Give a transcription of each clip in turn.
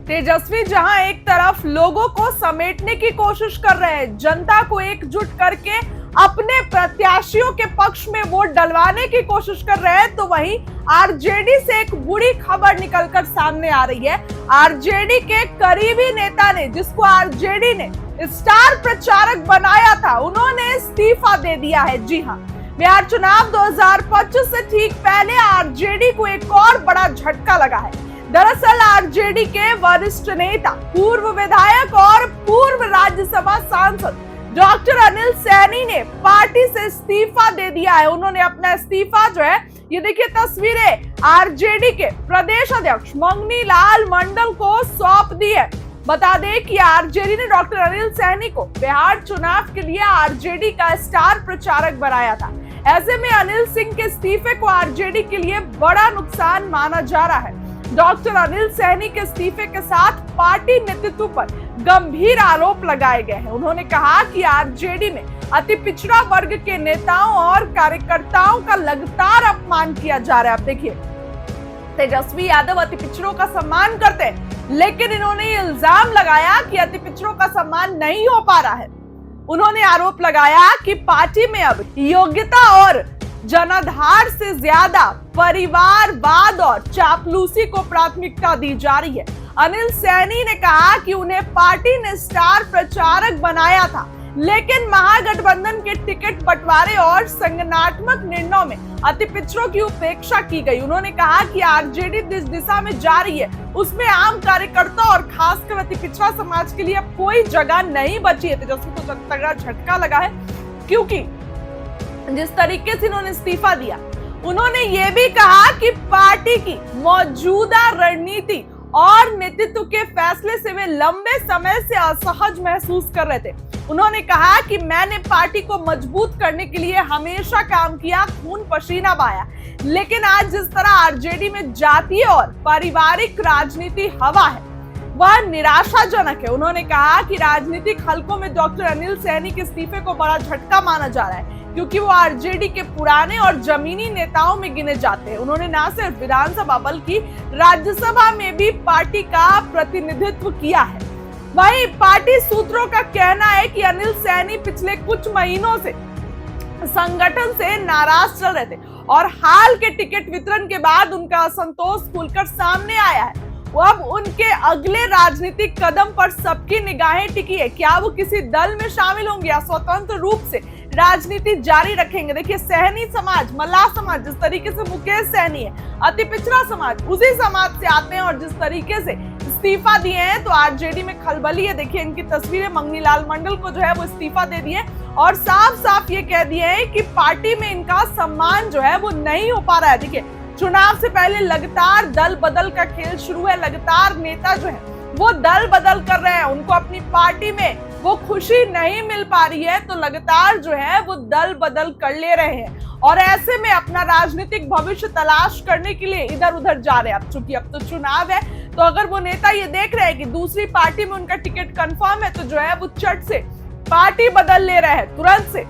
तेजस्वी जहां एक तरफ लोगों को समेटने की कोशिश कर रहे हैं, जनता को एकजुट करके अपने प्रत्याशियों के पक्ष में वोट डलवाने की कोशिश कर रहे हैं, तो वहीं आरजेडी से एक बुरी खबर निकलकर सामने आ रही है। आरजेडी के करीबी नेता ने, जिसको आरजेडी ने स्टार प्रचारक बनाया था, उन्होंने इस्तीफा दे दिया है। जी हां, बिहार चुनाव 2025 से ठीक पहले आरजेडी को एक और बड़ा झटका लगा है। दरअसल आरजेडी के वरिष्ठ नेता, पूर्व विधायक और पूर्व राज्यसभा सांसद डॉक्टर अनिल सैनी ने पार्टी से इस्तीफा दे दिया है। उन्होंने अपना इस्तीफा जो है, ये देखिए तस्वीरें, आरजेडी के प्रदेश अध्यक्ष मंगनी लाल मंडल को सौंप दी है। बता दें कि आरजेडी ने डॉक्टर अनिल सैनी को बिहार चुनाव के लिए आरजेडी का स्टार प्रचारक बनाया था। ऐसे में अनिल सिंह के इस्तीफे को आरजेडी के लिए बड़ा नुकसान माना जा रहा है। डॉक्टर अनिल सैनी के इस्तीफे के साथ पार्टी नेतृत्व पर गंभीर आरोप लगाए गए हैं। उन्होंने कहा कि आरजेडी में अति पिछड़ा वर्ग के नेताओं और कार्यकर्ताओं का लगातार अपमान किया जा रहा है। आप देखिए, तेजस्वी यादव अति पिछड़ों का सम्मान करते हैं, लेकिन इन्होंने ये इल्जाम लगाया कि अति पिछड़ों का सम्मान नहीं हो पा रहा है। उन्होंने आरोप लगाया कि पार्टी में अब योग्यता और जनाधार से ज्यादा परिवारवाद और चापलूसी को प्राथमिकता दी जा रही है। अनिल सैनी ने कहा कि उन्हें पार्टी ने स्टार प्रचारक बनाया था, लेकिन महागठबंधन के टिकट बंटवारे और संगठनात्मक निर्णयों में अति पिछड़ों की उपेक्षा की गई। उन्होंने कहा कि आरजेडी जिस दिशा में जा रही है, उसमें आम कार्यकर्ता और खासकर अति पिछड़ा समाज के लिए अब कोई जगह नहीं बची है। तेजस्वी को तगड़ा झटका लगा है, क्योंकि जिस तरीके से इन्होंने इस्तीफा दिया, उन्होंने ये भी कहा कि पार्टी की मौजूदा रणनीति और नेतृत्व के फैसले से वे लंबे समय से असहज महसूस कर रहे थे। उन्होंने कहा कि मैंने पार्टी को मजबूत करने के लिए हमेशा काम किया, खून पसीना बहाया, लेकिन आज जिस तरह आरजेडी में जातीय और पारिवारिक राजनीति हवा है, वह निराशाजनक है। उन्होंने कहा कि राजनीतिक हलकों में डॉक्टर अनिल सैनी के इस्तीफे को बड़ा झटका माना जा रहा है, क्योंकि वो आरजेडी के पुराने और जमीनी नेताओं में गिने जाते हैं। उन्होंने न सिर्फ विधानसभा बल्कि राज्यसभा में भी पार्टी का प्रतिनिधित्व किया है। वहीं पार्टी सूत्रों का कहना है कि अनिल सैनी पिछले कुछ महीनों से संगठन से नाराज चल रहे थे और हाल के टिकट वितरण के बाद उनका असंतोष खुलकर सामने आया है। अब उनके अगले राजनीतिक कदम पर सबकी निगाहें टिकी है। क्या वो किसी दल में शामिल होंगे या स्वतंत्र रूप से राजनीति जारी रखेंगे? देखिए, सहनी समाज, मल्लाह समाज, जिस तरीके से मुकेश सहनी है, अति पिछड़ा समाज उसी समाज से आते हैं और जिस तरीके से इस्तीफा दिए हैं, तो आरजेडी में खलबली है। देखिए, इनकी तस्वीरें, मंगनी लाल मंडल को जो है वो इस्तीफा दे दिए और साफ साफ ये कह दिए हैं कि पार्टी में इनका सम्मान जो है वो नहीं हो पा रहा है। देखिए, चुनाव से पहले लगातार दल बदल का खेल शुरू है। लगातार नेता जो है वो दल बदल कर रहे हैं, उनको अपनी पार्टी में वो खुशी नहीं मिल पा रही है, तो लगातार जो है वो दल बदल कर ले रहे हैं और ऐसे में अपना राजनीतिक भविष्य तलाश करने के लिए इधर उधर जा रहे हैं। अब चूंकि अब तो चुनाव है, तो अगर वो नेता ये देख रहे हैं कि दूसरी पार्टी में उनका टिकट कंफर्म है, तो जो है वो चट से पार्टी बदल ले रहे हैं तुरंत से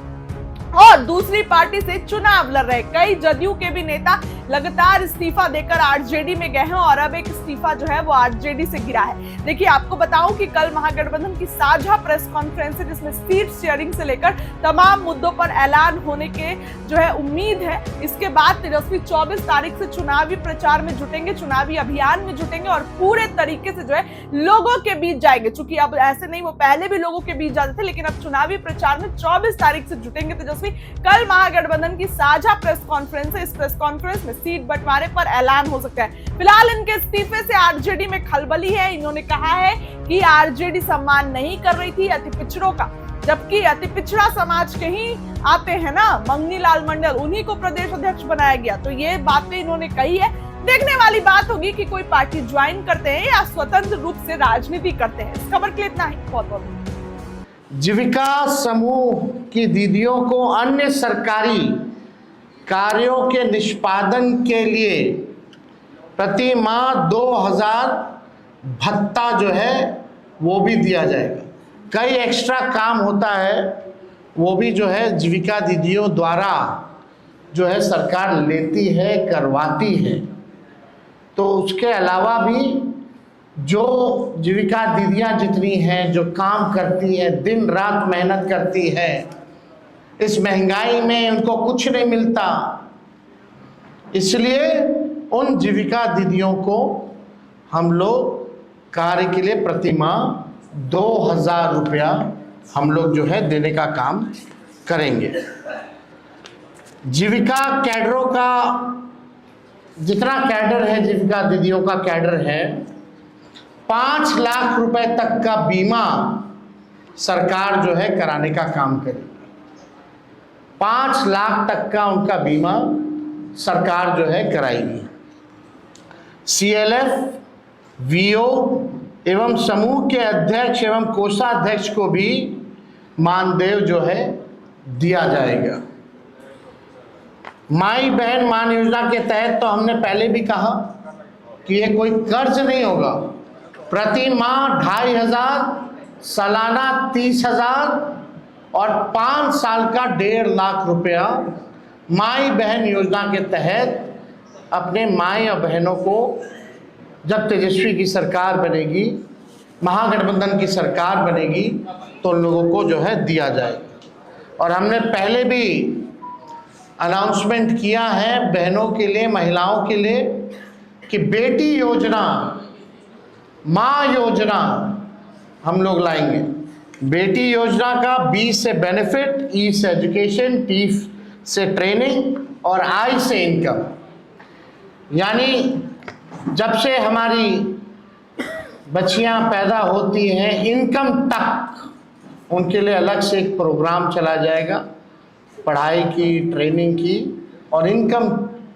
और दूसरी पार्टी से चुनाव लड़ रहे। कई जदयू के भी नेता लगातार इस्तीफा देकर आरजेडी में गए हैं और अब एक इस्तीफा जो है वो आरजेडी से गिरा है। देखिए, आपको बताऊं कि कल महागठबंधन की साझा प्रेस कॉन्फ्रेंस है, जिसमें सीट शेयरिंग से लेकर तमाम मुद्दों पर ऐलान होने के जो है उम्मीद है। इसके बाद तेजस्वी 24 तारीख से चुनावी प्रचार में जुटेंगे, चुनावी अभियान में जुटेंगे और पूरे तरीके से जो है लोगों के बीच जाएंगे। चूंकि अब ऐसे नहीं, वो पहले भी लोगों के बीच जाते थे, लेकिन अब चुनावी प्रचार में 24 तारीख से जुटेंगे तेजस्वी। कल महागठबंधन की साझा प्रेस कॉन्फ्रेंस है, इस प्रेस कॉन्फ्रेंस में सीट बंटवारे पर ऐलान हो सकता है। फिलहाल इनके इस्तीफे से आरजेडी में खलबली है। इन्होंने कहा है कि आरजेडी सम्मान नहीं कर रही थी अति पिछड़ों का, जबकि अति पिछड़ा समाज के ही आते हैं ना मंगनी लाल मंडल, उन्हीं को प्रदेश अध्यक्ष बनाया गया। तो ये बातें इन्होंने कही है। देखने वाली बात होगी कि कोई पार्टी ज्वाइन करते हैं या स्वतंत्र रूप से राजनीति करते हैं। इस खबर के लिए इतना ही। बहुत बहुत जीविका समूह की दीदियों को अन्य सरकारी कार्यों के निष्पादन के लिए प्रति माह 2000 भत्ता जो है वो भी दिया जाएगा। कई एक्स्ट्रा काम होता है, वो भी जो है जीविका दीदियों द्वारा जो है सरकार लेती है, करवाती है। तो उसके अलावा भी जो जीविका दीदियां जितनी हैं, जो काम करती हैं, दिन रात मेहनत करती है, इस महंगाई में उनको कुछ नहीं मिलता, इसलिए उन जीविका दीदियों को हम लोग कार्य के लिए प्रति माह 2000 रुपया हम लोग जो है देने का काम करेंगे। जीविका कैडरों का जितना कैडर है, जीविका दीदियों का कैडर है, 5 लाख रुपए तक का बीमा सरकार जो है कराने का काम करेगी। 5 लाख तक का उनका बीमा सरकार जो है कराएगी। CLF, VO एवं समूह के अध्यक्ष एवं कोषाध्यक्ष को भी मानदेय जो है दिया जाएगा। माई बहन मान योजना के तहत तो हमने पहले भी कहा कि ये कोई कर्ज नहीं होगा। प्रति माह 2500, सालाना 30,000 और 5 साल का 1.5 लाख रुपया माई बहन योजना के तहत अपने माई और बहनों को जब तेजस्वी की सरकार बनेगी, महागठबंधन की सरकार बनेगी, तो लोगों को जो है दिया जाएगा। और हमने पहले भी अनाउंसमेंट किया है बहनों के लिए, महिलाओं के लिए कि बेटी योजना, माँ योजना हम लोग लाएंगे। बेटी योजना का B से बेनिफिट, E से एजुकेशन, T से ट्रेनिंग और I से इनकम, यानी जब से हमारी बच्चियां पैदा होती हैं इनकम तक उनके लिए अलग से एक प्रोग्राम चला जाएगा, पढ़ाई की, ट्रेनिंग की और इनकम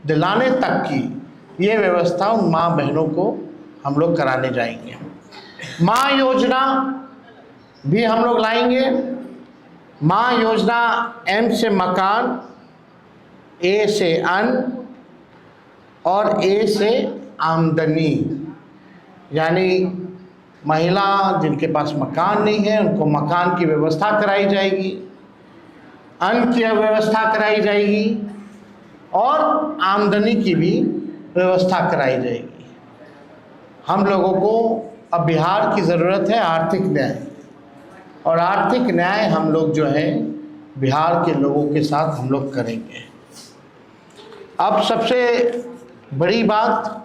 दिलाने तक की ये व्यवस्था उन माँ बहनों को हम लोग कराने जाएंगे। माँ योजना भी हम लोग लाएंगे। माँ योजना M से मकान, A से अन्न और A से आमदनी, यानी महिला जिनके पास मकान नहीं है उनको मकान की व्यवस्था कराई जाएगी, अन्न की व्यवस्था कराई जाएगी और आमदनी की भी व्यवस्था कराई जाएगी। हम लोगों को अब बिहार की ज़रूरत है आर्थिक न्याय, और आर्थिक न्याय हम लोग जो है बिहार के लोगों के साथ हम लोग करेंगे। अब सबसे बड़ी बात,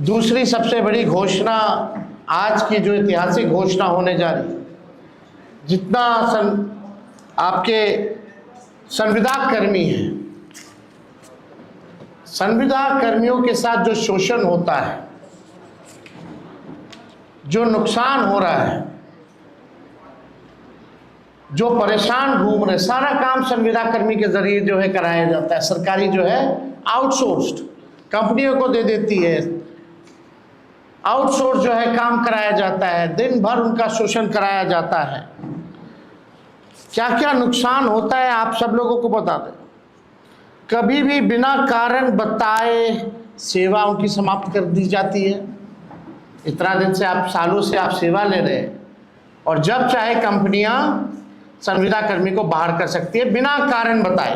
दूसरी सबसे बड़ी घोषणा, आज की जो ऐतिहासिक घोषणा होने जा रही है, जितना आपके संविदा कर्मी हैं, संविदा कर्मियों के साथ जो शोषण होता है, जो नुकसान हो रहा है, जो परेशान घूम रहे, सारा काम संविदा कर्मी के जरिए जो है कराया जाता है। सरकारी जो है आउटसोर्स्ड कंपनियों को दे देती है, आउटसोर्स जो है काम कराया जाता है, दिन भर उनका शोषण कराया जाता है। क्या क्या नुकसान होता है आप सब लोगों को बता दें। कभी भी बिना कारण बताए सेवा उनकी समाप्त कर दी जाती है। इतना दिन से आप, सालों से आप सेवा ले रहे हैं, और जब चाहे कंपनियां संविदा कर्मी को बाहर कर सकती है बिना कारण बताए।